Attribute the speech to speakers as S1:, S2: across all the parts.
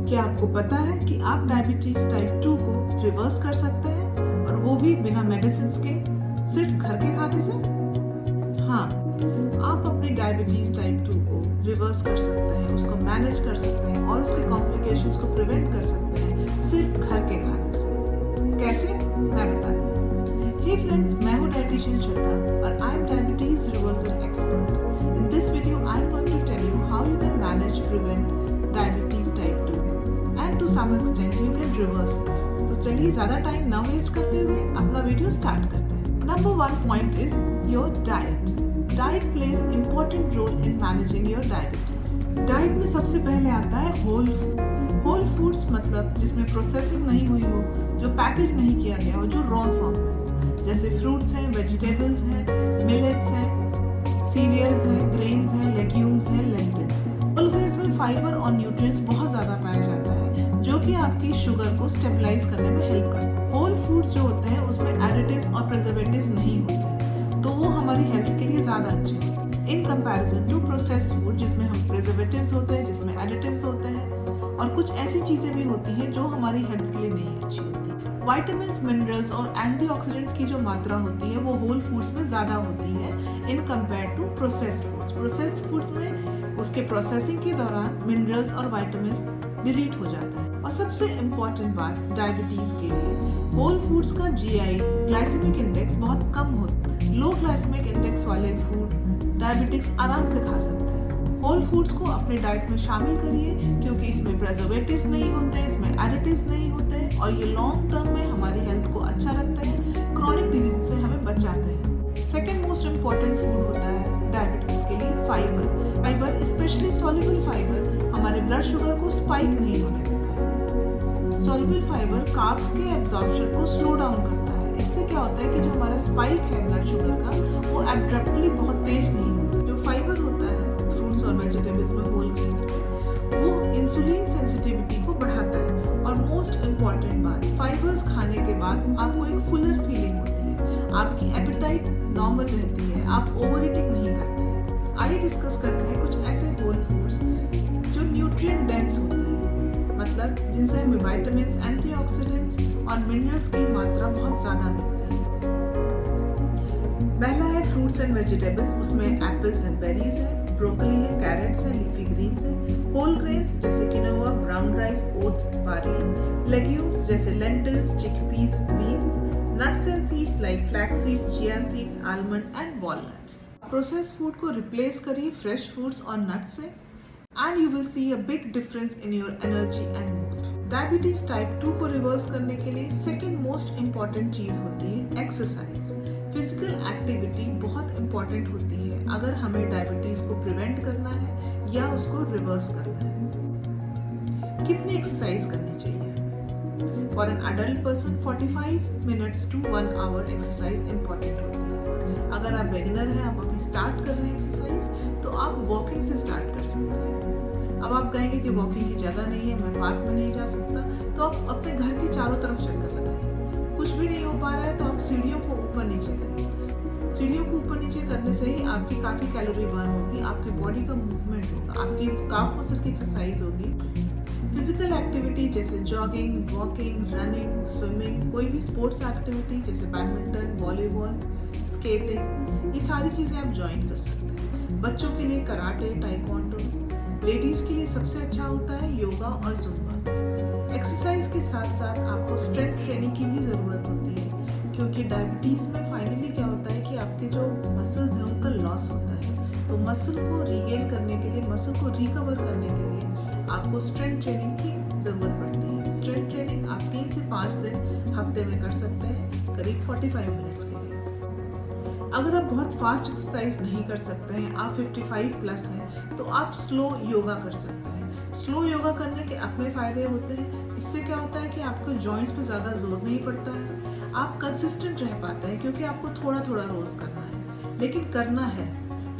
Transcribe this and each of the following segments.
S1: क्या आपको पता है कि आप डायबिटीज टाइप 2 को रिवर्स कर सकते हैं और वो भी बिना मेडिसिन के, सिर्फ घर के खाने से? हाँ, आप अपनी डायबिटीज टाइप 2 को रिवर्स कर सकते हैं, उसको मैनेज कर सकते हैं और उसके कॉम्प्लिकेशंस को प्रिवेंट कर सकते हैं सिर्फ घर के खाने से। कैसे? मैं बताती हूँ। हे फ्रेंड्स, मैं हूँ डाइटिशियन श्रद्धा और I am diabetes reversal expert. In this video I am going to tell you how you can manage prevent diabetes type 2 and to some extent you can reverse. तो चलिए ज़्यादा टाइम ना waste करते हुए अपना video start करते हैं। Number 1 point is your diet. Diet plays important role in managing your diabetes. Diet में सबसे पहले आता है होल फूड। होल फूड्स मतलब जिसमें प्रोसेसिंग नहीं हुई हो, जो पैकेज नहीं किया गया हो, जो रॉ फॉर्म में, जैसे फ्रूट्स हैं, वेजिटेबल्स हैं, मिलेट्स हैं, सीरियल्स हैं, ग्रेन्स हैं, लेग्यूम्स हैं, लेंटिल्स हैं। होल ग्रेन्स में फाइबर और न्यूट्रिएंट्स बहुत ज़्यादा पाया जाता है, जो कि आपकी शुगर को स्टेबलाइज करने में हेल्प करता है। होल फूड्स जो होते हैं उसमें एडिटिव्स और प्रिजर्वेटिव्स नहीं होते हैं, तो वो हमारी हेल्थ के लिए ज़्यादा अच्छे होते हैं in comparison to processed food, जिसमें हम प्रिजर्वेटिव्स होते हैं, जिसमें एडिटिव्स होते हैं और कुछ ऐसी चीज़ें भी होती हैं जो हमारी हेल्थ के लिए नहीं अच्छी होती। विटामिन्स, मिनरल्स और एंटीऑक्सीडेंट्स की जो मात्रा होती है वो होल फूड्स में ज़्यादा होती है in compare to processed foods. Processed foods में उसके प्रोसेसिंग के दौरान मिनरल्स और विटामिन्स डिलीट हो जाता है। और सबसे इम्पॉर्टेंट बात डायबिटीज़ के लिए, होल फूड्स का जीआई ग्लाइसेमिक इंडेक्स बहुत कम होता है। लो ग्लाइसेमिक इंडेक्स वाले फूड डायबिटिक्स आराम से खा सकते हैं। होल फूड्स को अपने डाइट में शामिल करिए, क्योंकि इसमें प्रिजर्वेटिव्स नहीं होते हैं, इसमें एडिटिव्स नहीं होते हैं और ये लॉन्ग टर्म में हमारी हेल्थ को अच्छा रखते हैं, क्रॉनिक डिजीज से हमें बचाते हैं। सेकेंड मोस्ट इम्पॉर्टेंट फूड होता है डायबिटिक्स के लिए fibre. Fibre, specially soluble fibre, हमारे ब्लड शुगर को स्पाइक नहीं होने देता है। सॉल्युबल फाइबर कार्ब्स के एब्जॉर्प्शन को स्लो डाउन करता है। इससे क्या होता है कि जो हमारा स्पाइक है ब्लड शुगर का, वो एब्रप्टली बहुत तेज नहीं होता। जो फाइबर होता है फ्रूट्स और वेजिटेबल्स में, होल ग्रेन्स में, वो इंसुलिन सेंसिटिविटी को बढ़ाता है। और मोस्ट इम्पॉर्टेंट बात, फाइबर्स खाने के बाद आपको एक फुलर फीलिंग होती है, आपकी एपेटाइट नॉर्मल रहती है, आप ओवर ईटिंग नहीं करते हैं। आइए डिस्कस करते हैं कुछ ऐसे होल फूड्स जो न्यूट्रिएंट डेंस होते हैं, मतलब जिनसे हमें विटामिन्स, एंटीऑक्सीडेंट्स और मिनरल्स की मात्रा बहुत ज़्यादा मिलती है। पहला है फ्रूट्स एंड वेजिटेबल्स। उसमें एप्पल्स एंड बेरीज है, ब्रोकली है, कैरेट्स है, लीफी ग्रीन्स है। होल ग्रेन्स जैसे quinoa, brown rice, oats, barley. Legumes जैसे lentils, chickpeas, beans. Nuts and seeds like flax seeds, chia seeds, almond and walnuts. Processed food को replace करिए fresh foods और nuts से and you will see a big difference in your energy and mood. Diabetes type 2 को reverse करने के लिए second most important चीज़ होती है एक्सरसाइज। फिजिकल एक्टिविटी बहुत इम्पॉर्टेंट होती है अगर हमें डायबिटीज को प्रिवेंट करना है या उसको रिवर्स करना है। कितनी एक्सरसाइज करनी चाहिए? For an adult person 45 minutes to 1 hour exercise important होती है। अगर आप बिगिनर हैं, आप अभी स्टार्ट कर रहे हैं एक्सरसाइज, तो आप वॉकिंग से स्टार्ट कर सकते हैं। अब आप कहेंगे कि वॉकिंग की जगह नहीं है, मैं पार्क में नहीं जा सकता, तो आप अपने घर के चारों तरफ चक्कर लगाइए। कुछ भी नहीं हो पा रहा है तो आप सीढ़ियों को ऊपर नीचे करिए। सीढ़ियों को ऊपर नीचे करने से ही आपकी काफ़ी कैलोरी बर्न होगी, आपकी बॉडी का मूवमेंट होगा, आपकी काफ मसल की एक्सरसाइज होगी। फिजिकल एक्टिविटी जैसे जॉगिंग, वॉकिंग, रनिंग, स्विमिंग, कोई भी स्पोर्ट्स एक्टिविटी जैसे बैडमिंटन, वॉलीबॉल, स्केटिंग, ये सारी चीज़ें आप ज्वाइन कर सकते हैं। बच्चों के लिए कराटे, टाइक्वांडो। लेडीज के लिए सबसे अच्छा होता है योगा और जुम्बा। एक्सरसाइज के साथ साथ आपको स्ट्रेंथ ट्रेनिंग की भी ज़रूरत होती है, क्योंकि डायबिटीज़ में फाइनली क्या होता है कि आपके जो मसल्स हैं उनका लॉस होता है। तो मसल को रीगेन करने के लिए, मसल को रिकवर करने के लिए आपको स्ट्रेंथ ट्रेनिंग की ज़रूरत पड़ती है। स्ट्रेंथ ट्रेनिंग आप 3 से 5 दिन हफ्ते में कर सकते हैं, करीब 45 मिनट्स के लिए। अगर आप बहुत फास्ट एक्सरसाइज नहीं कर सकते हैं, आप 55 प्लस हैं, तो आप स्लो योगा कर सकते हैं। स्लो योगा करने के अपने फ़ायदे होते हैं। इससे क्या होता है कि आपको जॉइंट्स पे ज़्यादा जोर नहीं पड़ता है, आप कंसिस्टेंट रह पाते हैं, क्योंकि आपको थोड़ा थोड़ा रोज़ करना है, लेकिन करना है।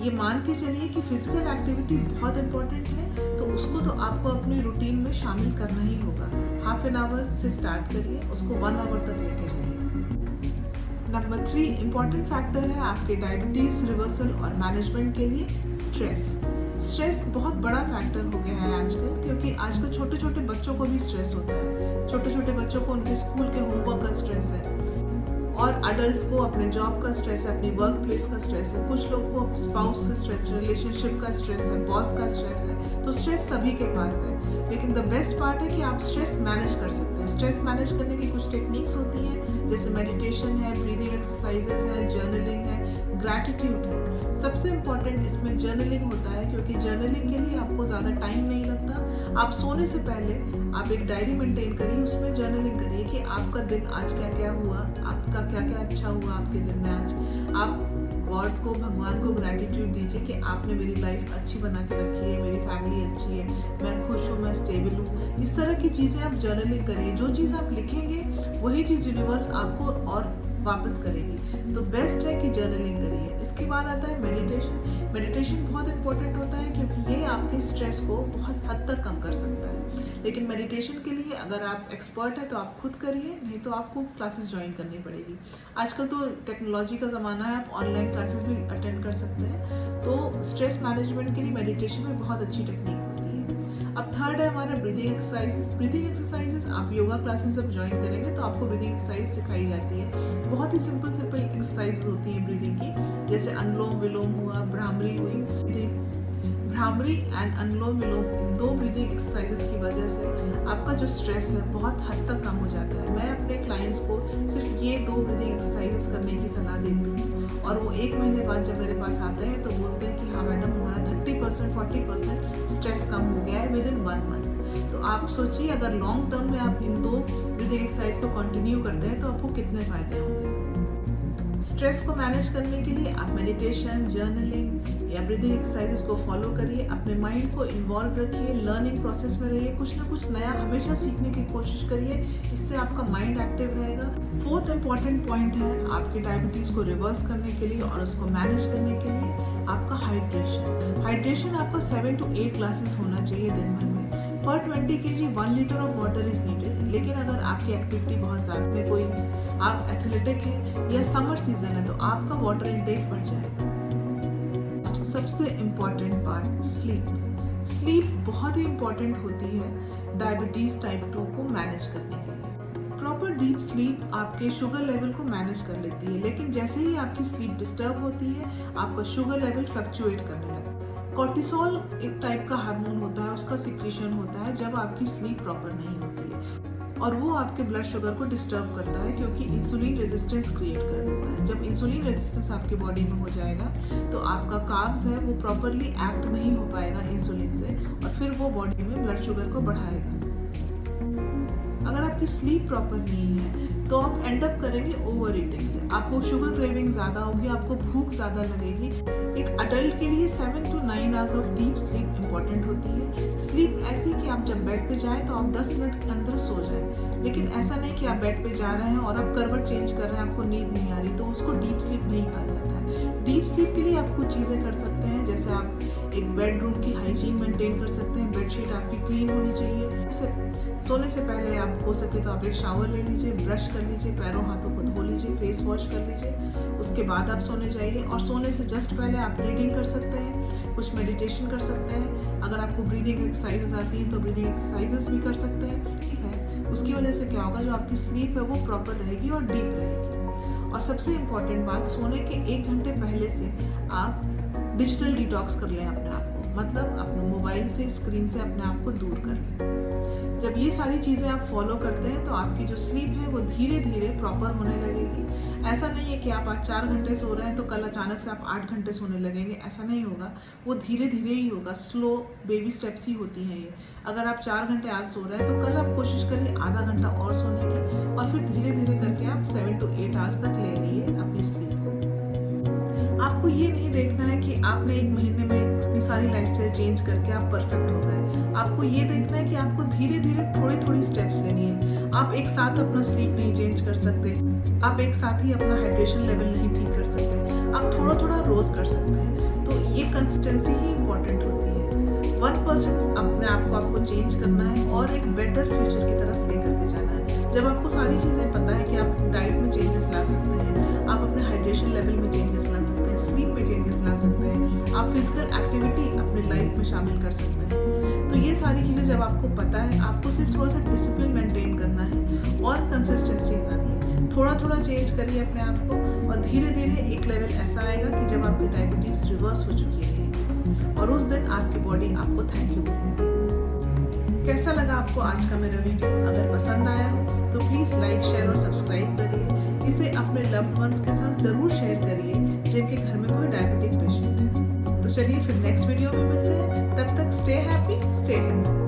S1: ये मान के चलिए कि फिजिकल एक्टिविटी बहुत इंपॉर्टेंट है, तो उसको तो आपको अपनी रूटीन में शामिल करना ही होगा। हाफ एन आवर से स्टार्ट करिए, उसको 1 आवर तक लेके जाइए। नंबर 3 इम्पॉर्टेंट फैक्टर है आपके डायबिटीज़ रिवर्सल और मैनेजमेंट के लिए स्ट्रेस बहुत बड़ा फैक्टर हो गया है आजकल, क्योंकि आजकल छोटे छोटे बच्चों को भी स्ट्रेस होता है। छोटे छोटे बच्चों को उनके स्कूल के होमवर्क का स्ट्रेस है, और अडल्ट्स को अपने जॉब का स्ट्रेस है, अपनी वर्क प्लेस का स्ट्रेस है, कुछ लोग को स्पाउस से स्ट्रेस, रिलेशनशिप का स्ट्रेस है, बॉस का स्ट्रेस है। तो स्ट्रेस सभी के पास है, लेकिन द बेस्ट पार्ट है कि आप स्ट्रेस मैनेज कर सकते हैं। स्ट्रेस मैनेज करने की कुछ टेक्निक्स होती हैं, जैसे मेडिटेशन है, ब्रीदिंग एक्सरसाइजेस है, जर्नलिंग है, ग्रैटिट्यूड है। सबसे इम्पॉर्टेंट इसमें जर्नलिंग होता है, क्योंकि जर्नलिंग के लिए आपको ज़्यादा टाइम नहीं लगता। आप सोने से पहले आप एक डायरी मेंटेन करिए, उसमें जर्नलिंग करिए कि आपका दिन आज क्या क्या हुआ, आपका क्या क्या अच्छा हुआ आपके दिन में आज। आप गॉड को, भगवान को ग्रैटिट्यूड दीजिए कि आपने मेरी लाइफ अच्छी बना के रखी है, मेरी फैमिली अच्छी है, मैं खुश हूँ, मैं स्टेबल हूँ। इस तरह की चीज़ें आप जर्नलिंग करिए। जो चीज़ आप लिखेंगे वही चीज़ यूनिवर्स आपको और वापस करेगी। तो बेस्ट है कि जर्नलिंग करिए। इसके बाद आता है मेडिटेशन बहुत इंपॉर्टेंट होता है, क्योंकि ये आपके स्ट्रेस को बहुत हद तक कम कर सकता है। लेकिन मेडिटेशन के लिए अगर आप एक्सपर्ट है तो आप खुद करिए, नहीं तो आपको क्लासेस ज्वाइन करनी पड़ेगी। आजकल तो टेक्नोलॉजी का ज़माना है, आप ऑनलाइन क्लासेस भी अटेंड कर सकते हैं। तो स्ट्रेस मैनेजमेंट के लिए मेडिटेशन में बहुत अच्छी टेक्निक होती है। अब थर्ड है हमारा ब्रीदिंग एक्सरसाइजेस। आप योगा क्लासेस जब ज्वाइन करेंगे तो आपको ब्रीदिंग एक्सरसाइज सिखाई जाती है। बहुत ही सिंपल एक्सरसाइज होती है ब्रीदिंग की, जैसे अनुलोम विलोम हुआ, भ्रामरी हुई। Bhramari and anulom vilom, in 2 breathing exercises की वजह से आपका जो स्ट्रेस है बहुत हद तक कम हो जाता है। मैं अपने क्लाइंट्स को सिर्फ ये 2 ब्रीदिंग एक्सरसाइजेस करने की सलाह देती हूँ, और वो 1 महीने बाद जब मेरे पास आते हैं तो बोलते हैं कि हाँ मैडम, हमारा 30% 40% स्ट्रेस कम हो गया है विदिन 1 मंथ। तो आप सोचिए, अगर लॉन्ग टर्म में आप इन 2 ब्रीदिंग एक्सरसाइज को कंटिन्यू करते हैं तो आपको कितने फायदे होंगे। स्ट्रेस को मैनेज करने के लिए आप मेडिटेशन, जर्नलिंग या ब्रीदिंग एक्सरसाइजेस को फॉलो करिए। अपने माइंड को इन्वॉल्व रखिए, लर्निंग प्रोसेस में रहिए, कुछ ना कुछ नया हमेशा सीखने की कोशिश करिए। इससे आपका माइंड एक्टिव रहेगा। 4th इम्पॉर्टेंट पॉइंट है आपके डायबिटीज़ को रिवर्स करने के लिए और उसको मैनेज करने के लिए आपका हाइड्रेशन आपका 7 to 8 ग्लासेस होना चाहिए दिन भर में। पर 20 kg 1 litre of water is needed. लेकिन अगर आपकी एक्टिविटी बहुत ज़्यादा में, कोई आप एथलेटिक है या समर सीजन है, तो आपका वाटर इनटेक बढ़ जाएगा। सबसे इम्पॉर्टेंट पार्ट स्लीप बहुत ही इम्पॉर्टेंट होती है डायबिटीज़ टाइप 2 को मैनेज करने के लिए। प्रॉपर डीप स्लीप आपके शुगर लेवल को मैनेज कर लेती है, लेकिन जैसे ही आपकी स्लीप डिस्टर्ब होती है आपका शुगर लेवल फ्लक्चुएट करने लगता है। कॉर्टिसोल एक टाइप का हार्मोन होता है, उसका सिक्रीशन होता है जब आपकी स्लीप प्रॉपर नहीं होती है, और वो आपके ब्लड शुगर को डिस्टर्ब करता है, क्योंकि इंसुलिन रेजिस्टेंस क्रिएट कर देता है। जब इंसुलिन रेजिस्टेंस आपके बॉडी में हो जाएगा तो आपका कार्ब्स है वो प्रॉपरली एक्ट नहीं हो पाएगा इंसुलिन से, और फिर वो बॉडी में ब्लड शुगर को बढ़ाएगा। अगर आपकी स्लीप प्रॉपर नहीं है तो आप एंड अप करेंगे ओवर ईटिंग से। आपको शुगर क्रेविंग ज़्यादा होगी, आपको भूख ज़्यादा लगेगी। एक अडल्ट के लिए 7 to 9 hours of deep sleep important होती है। स्लीप ऐसी कि आप जब बेड पे जाएं तो आप 10 मिनट के अंदर सो जाएं, लेकिन ऐसा नहीं कि आप बेड पे जा रहे हैं और आप करवट चेंज कर रहे हैं, आपको नींद नहीं आ रही, तो उसको डीप स्लीप नहीं कहा जाता है। डीप स्लीप के लिए आप कुछ चीज़ें कर सकते हैं, जैसे आप एक बेडरूम की हाइजीन मेंटेन कर सकते हैं। बेडशीट आपकी क्लीन होनी चाहिए। सोने से पहले आप हो सके तो आप एक शावर ले लीजिए, ब्रश कर लीजिए, पैरों हाथों को धो लीजिए, फेस वॉश कर लीजिए, उसके बाद आप सोने जाइए। और सोने से जस्ट पहले आप रीडिंग कर सकते हैं, कुछ मेडिटेशन कर सकते हैं। अगर आपको ब्रीदिंग एक्सरसाइजेस आती हैं तो ब्रीदिंग एक्सरसाइजेस भी कर सकते हैं, ठीक है। उसकी वजह से क्या होगा, जो आपकी स्लीप है वो प्रॉपर रहेगी और डीप रहेगी। और सबसे इम्पॉर्टेंट बात, सोने के 1 घंटे पहले से आप डिजिटल डिटॉक्स कर लें अपने आप को, मतलब अपने मोबाइल से, स्क्रीन से अपने आप को दूर कर लें। जब ये सारी चीज़ें आप फॉलो करते हैं तो आपकी जो स्लीप है वो धीरे धीरे प्रॉपर होने लगेगी। ऐसा नहीं है कि आप आज 4 घंटे सो रहे हैं तो कल अचानक से आप 8 घंटे सोने लगेंगे, ऐसा नहीं होगा। वो धीरे धीरे ही होगा, स्लो बेबी स्टेप्स ही होती हैं ये। अगर आप 4 घंटे आज सो रहे हैं तो कल आप कोशिश करिए आधा घंटा और सोने की, और फिर धीरे धीरे करके आप 7 to 8 आवर्स तक ले रहिए अपनी स्लीप को। आपको ये नहीं देखना है कि आपने 1 महीने में अपनी सारी लाइफस्टाइल चेंज करके आप परफेक्ट हो गए। आपको ये देखना है कि आपको धीरे धीरे थोड़ी थोड़ी स्टेप्स लेनी है। आप एक साथ अपना स्लीप नहीं चेंज कर सकते, आप एक साथ ही अपना हाइड्रेशन लेवल नहीं ठीक कर सकते, आप थोड़ा थोड़ा रोज कर सकते हैं। तो ये कंसिस्टेंसी ही इम्पोर्टेंट होती है। 1% अपने आप को आपको चेंज करना है और एक बेटर फ्यूचर की तरफ लेकर के जाना है। जब आपको सारी चीज़ें पता है कि आप डाइट में चेंजेस ला सकते हैं, आप फिजिकल एक्टिविटी अपने लाइफ में शामिल कर सकते हैं। तो ये सारी चीज़ें जब आपको पता है, आपको सिर्फ थोड़ा सा डिसिप्लिन मेंटेन करना है और कंसिस्टेंसी लानी है। थोड़ा थोड़ा चेंज करिए अपने आप को और धीरे धीरे एक लेवल ऐसा आएगा कि जब आपकी डायबिटीज़ रिवर्स हो चुकी रहेगी और उस दिन आपकी बॉडी आपको थैंक यू बोलेगी। कैसा लगा आपको आज का मेरा वीडियो? अगर पसंद आया हो तो प्लीज़ लाइक, शेयर और सब्सक्राइब करिए। इसे अपने लव्ड वंस के साथ ज़रूर शेयर करिए जिनके घर में कोई डायबिटिक पेशेंट है। तो चलिए फिर नेक्स्ट वीडियो में मिलते हैं। तब तक स्टे हैप्पी, स्टे हेल्दी।